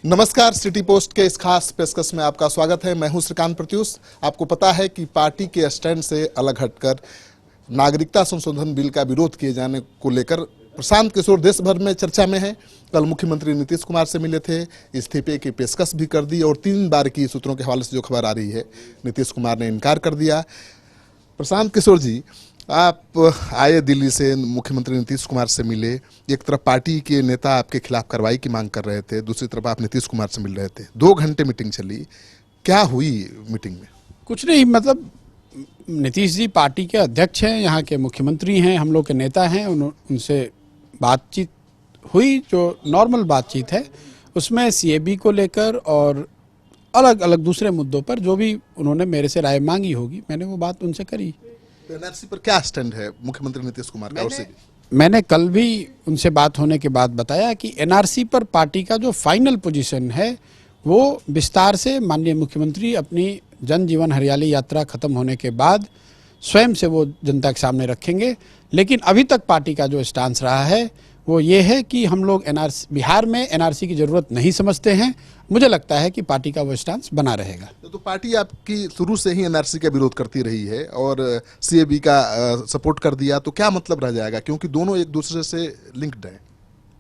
नमस्कार, city post के इस खास पेशकश में आपका स्वागत है। मैं हूं श्रीकांत प्रत्युष। आपको पता है कि पार्टी के स्टैंड से अलग हटकर नागरिकता संशोधन बिल का विरोध किए जाने को लेकर प्रशांत किशोर देश भर में चर्चा में है। कल मुख्यमंत्री नीतीश कुमार से मिले थे, इस्तीफे की पेशकश भी कर दी और 3 बार की सूत्रों के हवाले से जो खबर आ रही है, नीतीश कुमार ने इनकार कर दिया। प्रशांत किशोर जी, आप आए दिल्ली से, मुख्यमंत्री नीतीश कुमार से मिले। एक तरफ पार्टी के नेता आपके खिलाफ कार्रवाई की मांग कर रहे थे, दूसरी तरफ आप नीतीश कुमार से मिल रहे थे। 2 घंटे मीटिंग चली, क्या हुई मीटिंग में? कुछ नहीं, मतलब नीतीश जी पार्टी के अध्यक्ष हैं, यहाँ के मुख्यमंत्री हैं, हम लोग के नेता हैं। उनसे बातचीत हुई जो नॉर्मल बातचीत है, उसमें सीएबी को लेकर और अलग अलग दूसरे मुद्दों पर जो भी उन्होंने मेरे से राय मांगी होगी, मैंने वो बात उनसे करी। तो एनआरसी पर क्या स्टैंड है मुख्यमंत्री नीतीश कुमार का? उससे मैंने कल भी उनसे बात होने के बाद बताया कि एनआरसी पर पार्टी का जो फाइनल पोजीशन है वो विस्तार से माननीय मुख्यमंत्री अपनी जन जीवन हरियाली यात्रा खत्म होने के बाद स्वयं से वो जनता के सामने रखेंगे। लेकिन अभी तक पार्टी का जो स्टांस रहा है वो ये है कि हम लोग बिहार में एनआरसी की ज़रूरत नहीं समझते हैं। मुझे लगता है कि पार्टी का वो स्टांस बना रहेगा। तो पार्टी आपकी शुरू से ही एनआरसी का विरोध करती रही है और सीएबी का सपोर्ट कर दिया, तो क्या मतलब रह जाएगा? क्योंकि दोनों एक दूसरे से लिंक्ड हैं।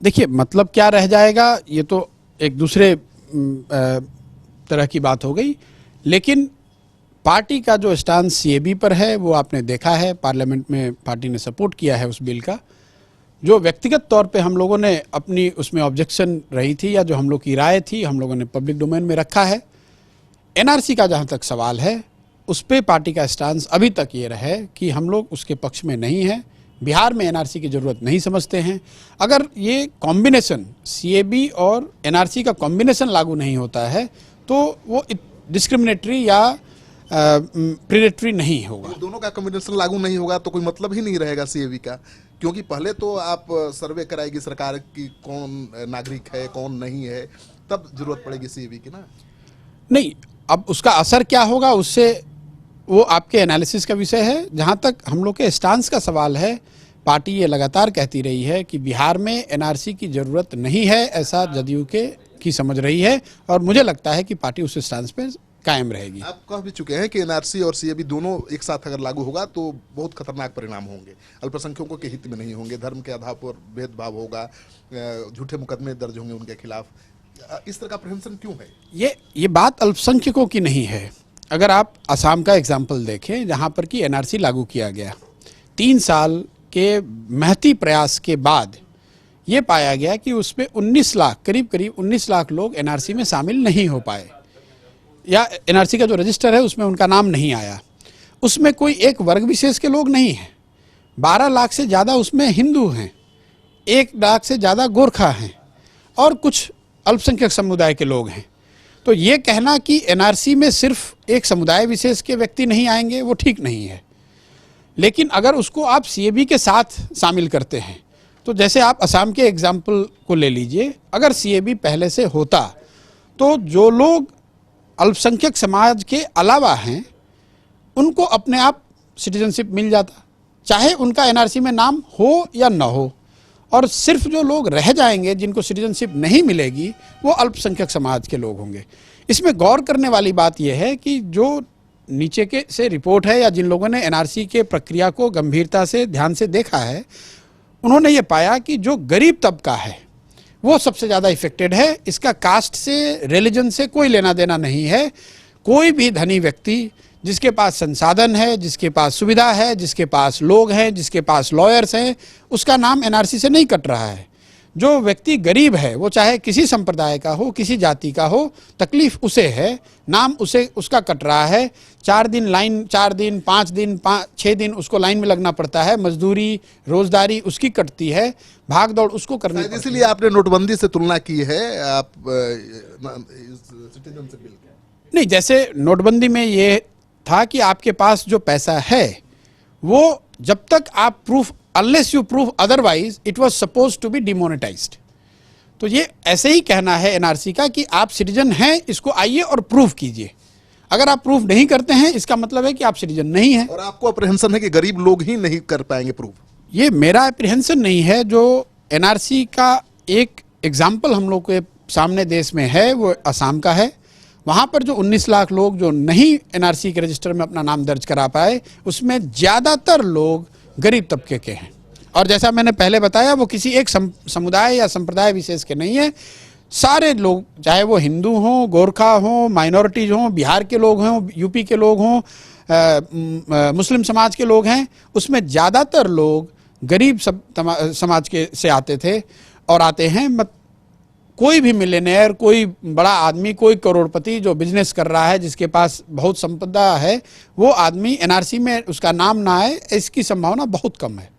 देखिए, मतलब क्या रह जाएगा, ये तो एक दूसरे तरह की बात हो गई। लेकिन पार्टी का जो स्टांस सीएबी पर है वो आपने देखा है, पार्लियामेंट में पार्टी ने सपोर्ट किया है उस बिल का। जो व्यक्तिगत तौर पे हम लोगों ने अपनी उसमें ऑब्जेक्शन रही थी या जो हम लोग की राय थी, हम लोगों ने पब्लिक डोमेन में रखा है। एनआरसी का जहाँ तक सवाल है, उस पे पार्टी का स्टांस अभी तक ये रहा है कि हम लोग उसके पक्ष में नहीं हैं। बिहार में एनआरसी की ज़रूरत नहीं समझते हैं। अगर ये कॉम्बिनेशन सीएबी और एनआरसी का कॉम्बिनेशन लागू नहीं होता है तो वो डिस्क्रिमिनेटरी या प्रेडेटरी नहीं होगा। दोनों का कॉम्बिनेशन लागू नहीं होगा तो कोई मतलब ही नहीं रहेगा सीएबी का, क्योंकि पहले तो आप सर्वे कराएगी सरकार की कौन नागरिक है कौन नहीं है, तब जरूरत पड़ेगी सीएबी की ना। नहीं, अब उसका असर क्या होगा उससे वो आपके एनालिसिस का विषय है। जहाँ तक हम लोग के स्टांस का सवाल है, पार्टी ये लगातार कहती रही है कि बिहार में एनआरसी की ज़रूरत नहीं है, ऐसा जदयू की समझ रही है और मुझे लगता है कि पार्टी उस स्टांस पे कायम रहेगी। आप कह भी चुके हैं कि एनआरसी और सीएबी दोनों एक साथ अगर लागू होगा तो बहुत खतरनाक परिणाम होंगे, अल्पसंख्यकों के हित में नहीं होंगे, धर्म के आधार पर भेदभाव होगा, झूठे मुकदमे दर्ज होंगे उनके खिलाफ। इस तरह का अप्रहेंशन क्यों है? ये बात अल्पसंख्यकों की नहीं है। अगर आप असम का एग्जाम्पल देखें, जहाँ पर कि एनआरसी लागू किया गया, 3 साल के मेहनती प्रयास के बाद ये पाया गया कि उसमें 19 लाख करीब 19 लाख लोग एनआरसी में शामिल नहीं हो पाए, या एनआरसी का जो रजिस्टर है उसमें उनका नाम नहीं आया। उसमें कोई एक वर्ग विशेष के लोग नहीं हैं। 12 लाख से ज़्यादा उसमें हिंदू हैं, 1 लाख से ज़्यादा गोरखा हैं और कुछ अल्पसंख्यक समुदाय के लोग हैं। तो ये कहना कि एनआरसी में सिर्फ एक समुदाय विशेष के व्यक्ति नहीं आएंगे, वो ठीक नहीं है। लेकिन अगर उसको आप सीएबी के साथ शामिल करते हैं, तो जैसे आप असम के एग्जाम्पल को ले लीजिए, अगर सीएबी पहले से होता तो जो लोग अल्पसंख्यक समाज के अलावा हैं उनको अपने आप सिटीजनशिप मिल जाता, चाहे उनका एनआरसी में नाम हो या ना हो। और सिर्फ जो लोग रह जाएंगे जिनको सिटीजनशिप नहीं मिलेगी वो अल्पसंख्यक समाज के लोग होंगे। इसमें गौर करने वाली बात यह है कि जो नीचे के से रिपोर्ट है या जिन लोगों ने एनआरसी के प्रक्रिया को गंभीरता से ध्यान से देखा है, उन्होंने ये पाया कि जो गरीब तबका है वो सबसे ज़्यादा इफेक्टेड है। इसका कास्ट से, रिलीजन से कोई लेना देना नहीं है। कोई भी धनी व्यक्ति जिसके पास संसाधन है, जिसके पास सुविधा है, जिसके पास लोग हैं, जिसके पास लॉयर्स हैं, उसका नाम एनआरसी से नहीं कट रहा है। जो व्यक्ति गरीब है, वो चाहे किसी संप्रदाय का हो, किसी जाति का हो, तकलीफ उसे है, नाम उसका कट रहा है। 4 दिन लाइन, 4 दिन, 5 दिन, 6 दिन उसको लाइन में लगना पड़ता है। मजदूरी, रोजगारी उसकी कटती है, भाग दौड़ उसको करनी पड़ती है। इसलिए आपने नोटबंदी से तुलना की है आप सिटीजनशिप बिल के? नहीं, जैसे नोटबंदी में ये था कि आपके पास जो पैसा है वो जब तक आप proof, unless you prove otherwise, it was supposed to be demonetised. तो ये ऐसे ही कहना है एनआरसी का कि आप सिटीजन हैं, इसको आइए और प्रूफ कीजिए। अगर आप प्रूफ नहीं करते हैं, इसका मतलब है कि आप सिटीजन नहीं हैं। और आपको अप्रहेंशन है कि गरीब लोग ही नहीं कर पाएंगे प्रूफ? ये मेरा अप्रहेंशन नहीं है। जो एनआरसी का एक एग्जाम्पल हम लोग के सामने देश में है वो असम का है। वहाँ पर जो 19 लाख लोग जो नहीं एनआरसी के रजिस्टर में अपना नाम दर्ज करा पाए, उसमें ज़्यादातर लोग गरीब तबके के हैं। और जैसा मैंने पहले बताया, वो किसी एक समुदाय या संप्रदाय विशेष के नहीं है। सारे लोग, चाहे वो हिंदू हों, गोरखा हों, माइनॉरिटीज हों, बिहार के लोग हों, यूपी के लोग हों, मुस्लिम समाज के लोग हैं, उसमें ज़्यादातर लोग गरीब समाज के से आते थे और आते हैं। कोई भी मिलियनेयर, कोई बड़ा आदमी, कोई करोड़पति जो बिजनेस कर रहा है, जिसके पास बहुत संपदा है, वो आदमी एनआरसी में उसका नाम ना आए, इसकी संभावना बहुत कम है।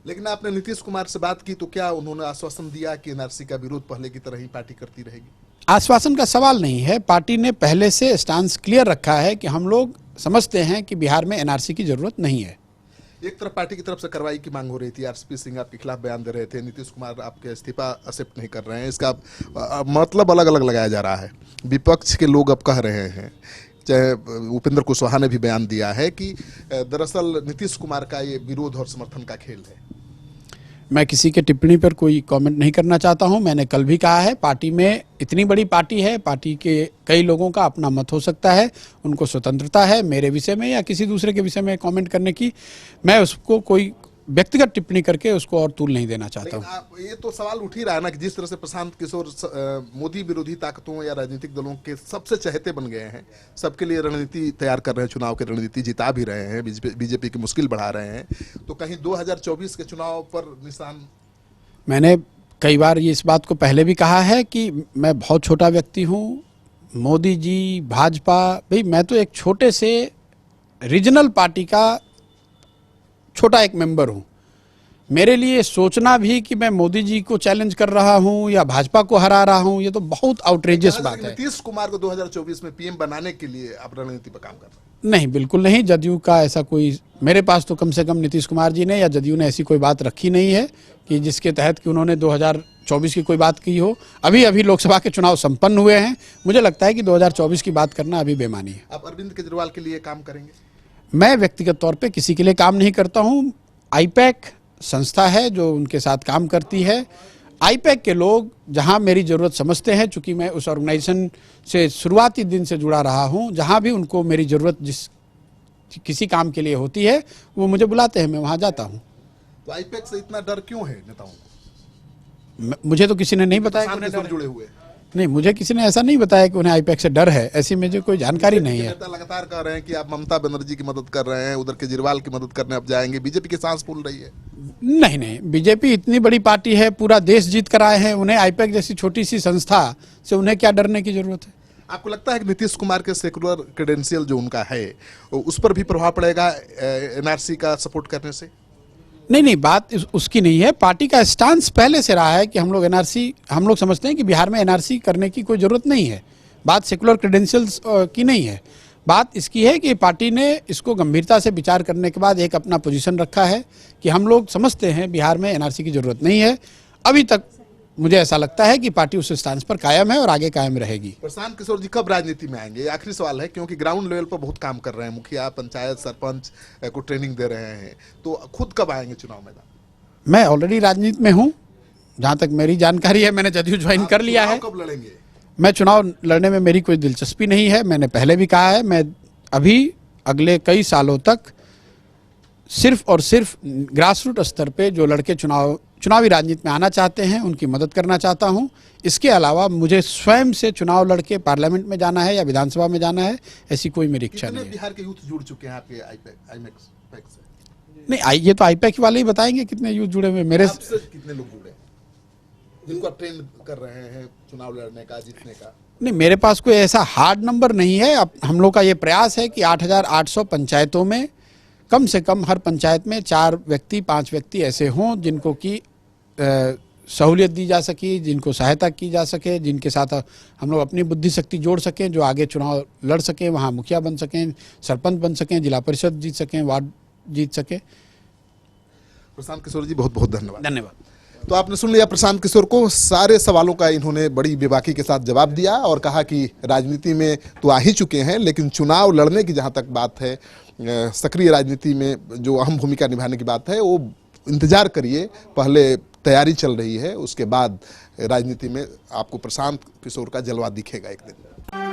लेकिन आपने नीतीश कुमार से बात की तो क्या उन्होंने आश्वासन दिया कि एनआरसी का विरोध पहले की तरह ही पार्टी करती रहेगी? आश्वासन का सवाल नहीं है। पार्टी ने पहले से स्टांस क्लियर रखा है कि हम लोग समझते हैं कि बिहार में एनआरसी की जरूरत नहीं है। एक तरफ पार्टी की तरफ से कार्रवाई की मांग हो रही थी, आरसीपी सिंह आपके खिलाफ बयान दे रहे थे, नीतीश कुमार आपके इस्तीफा एक्सेप्ट नहीं कर रहे हैं, इसका मतलब अलग अलग लगाया जा रहा है। विपक्ष के लोग अब कह रहे हैं, चाहे उपेंद्र कुशवाहा ने भी बयान दिया है कि दरअसल नीतीश कुमार का ये विरोध और समर्थन का खेल है। मैं किसी के टिप्पणी पर कोई कमेंट नहीं करना चाहता हूं। मैंने कल भी कहा है, पार्टी में इतनी बड़ी पार्टी है, पार्टी के कई लोगों का अपना मत हो सकता है, उनको स्वतंत्रता है मेरे विषय में या किसी दूसरे के विषय में कमेंट करने की। मैं उसको कोई व्यक्तिगत टिप्पणी करके उसको और तूल नहीं देना चाहता हूँ। ये तो सवाल उठ ही रहा है ना कि जिस तरह से प्रशांत किशोर मोदी विरोधी ताकतों या राजनीतिक दलों के सबसे चहेते बन गए हैं, सबके लिए रणनीति तैयार कर रहे हैं, चुनाव की रणनीति जिता भी रहे हैं, बीजेपी की मुश्किल बढ़ा रहे हैं, तो कहीं 2024 के चुनाव पर निशान। मैंने कई बार ये इस बात को पहले भी कहा है कि मैं बहुत छोटा व्यक्ति हूँ। मोदी जी, भाजपा, भाई मैं तो एक छोटे से रीजनल पार्टी का छोटा एक मेंबर हूं। मेरे लिए सोचना भी कि मैं मोदी जी को चैलेंज कर रहा हूं या भाजपा को हरा रहा हूं, ये तो बहुत आउटरेजियस बात है। नीतीश कुमार को 2024 में पीएम बनाने के लिए आप रणनीति पर काम कर रहे हैं? नहीं, बिल्कुल नहीं। जदयू का ऐसा कोई, मेरे पास तो कम से कम नीतीश कुमार जी ने या जदयू ने ऐसी कोई बात रखी नहीं है कि जिसके तहत कि उन्होंने 2024 की कोई बात की हो। अभी लोकसभा के चुनाव संपन्न हुए हैं। मुझे लगता है कि 2024 की बात करना अभी बेमानी है। आप अरविंद केजरीवाल के लिए काम करेंगे? मैं व्यक्तिगत तौर पे किसी के लिए काम नहीं करता हूं। आईपैक संस्था है जो उनके साथ काम करती है। आईपैक के लोग जहां मेरी ज़रूरत समझते हैं, चूंकि मैं उस ऑर्गेनाइजेशन से शुरुआती दिन से जुड़ा रहा हूं, जहां भी उनको मेरी ज़रूरत जिस किसी काम के लिए होती है वो मुझे बुलाते हैं, मैं वहां जाता हूं। तो आईपैक से इतना डर क्यों है नेताओं को? मुझे तो किसी ने नहीं बताया कि उन्हें डर जुड़े हुए। नहीं, मुझे किसी ने ऐसा नहीं बताया कि उन्हें आईपैक से डर है, ऐसी मुझे कोई जानकारी नहीं है। नेता लगातार कह रहे हैं कि आप ममता बनर्जी की मदद कर रहे हैं, उधर केजरीवाल की मदद करने अब जाएंगे, बीजेपी की सांस फूल रही है। नहीं, बीजेपी इतनी बड़ी पार्टी है, पूरा देश जीत कर आए हैं, उन्हें आईपैक जैसी छोटी सी संस्था से उन्हें क्या डरने की जरूरत है? आपको लगता है कि नीतीश कुमार के सेकुलर क्रेडेंशियल जो उनका है उस पर भी प्रभाव पड़ेगा एनआरसी का सपोर्ट करने से? नहीं, बात उसकी नहीं है। पार्टी का स्टांस पहले से रहा है कि हम लोग समझते हैं कि बिहार में एनआरसी करने की कोई ज़रूरत नहीं है। बात सेकुलर क्रेडेंशियल्स की नहीं है। बात इसकी है कि पार्टी ने इसको गंभीरता से विचार करने के बाद एक अपना पोजीशन रखा है कि हम लोग समझते हैं बिहार में एनआरसी की ज़रूरत नहीं है। अभी तक मुझे ऐसा लगता है कि पार्टी उस स्टांस पर कायम है और आगे कायम रहेगी। प्रशांत किशोर जी कब राजनीति में आएंगे? आखिरी सवाल है, क्योंकि ग्राउंड लेवल पर बहुत काम कर रहे हैं, मुखिया, पंचायत, सरपंच को ट्रेनिंग दे रहे हैं, तो खुद कब आएंगे चुनाव मैदान? मैं ऑलरेडी राजनीति में हूँ, जहाँ तक मेरी जानकारी है। मैंने जदयू ज्वाइन कर लिया है। कब लड़ेंगे? मैं चुनाव लड़ने में मेरी कोई दिलचस्पी नहीं है। मैंने पहले भी कहा है, मैं अभी अगले कई सालों तक सिर्फ और सिर्फ ग्रास रूट स्तर पे जो लड़के चुनावी राजनीति में आना चाहते हैं उनकी मदद करना चाहता हूं। इसके अलावा मुझे स्वयं से चुनाव लड़के पार्लियामेंट में जाना है या विधानसभा में जाना है, ऐसी कोई मेरी इच्छा नहीं है। बिहार के यूथ जुड़ चुके हैं आपके आईपैक से? नहीं, ये तो आईपैक वाले ही बताएंगे कितने यूथ जुड़े हुए। मेरे आपसे कितने लोग जुड़े जिनको आप ट्रेन कर रहे हैं चुनाव लड़ने का, जीतने का? नहीं, मेरे पास कोई ऐसा हार्ड नंबर नहीं है। अब हम लोग का ये प्रयास है कि 8,800 पंचायतों में कम से कम हर पंचायत में 4 व्यक्ति 5 व्यक्ति ऐसे हों जिनको कि सहूलियत दी जा सके, जिनको सहायता की जा सके, जिनके साथ हम लोग अपनी बुद्धि शक्ति जोड़ सकें, जो आगे चुनाव लड़ सकें, वहाँ मुखिया बन सकें, सरपंच बन सकें, जिला परिषद जीत सकें, वार्ड जीत सके। प्रशांत किशोर जी बहुत बहुत धन्यवाद। धन्यवाद। तो आपने सुन लिया प्रशांत किशोर को। सारे सवालों का इन्होंने बड़ी बेबाकी के साथ जवाब दिया और कहा कि राजनीति में तो आ ही चुके हैं, लेकिन चुनाव लड़ने की जहां तक बात है, सक्रिय राजनीति में जो अहम भूमिका निभाने की बात है, वो इंतजार करिए। पहले तैयारी चल रही है, उसके बाद राजनीति में आपको प्रशांत किशोर का जलवा दिखेगा एक दिन।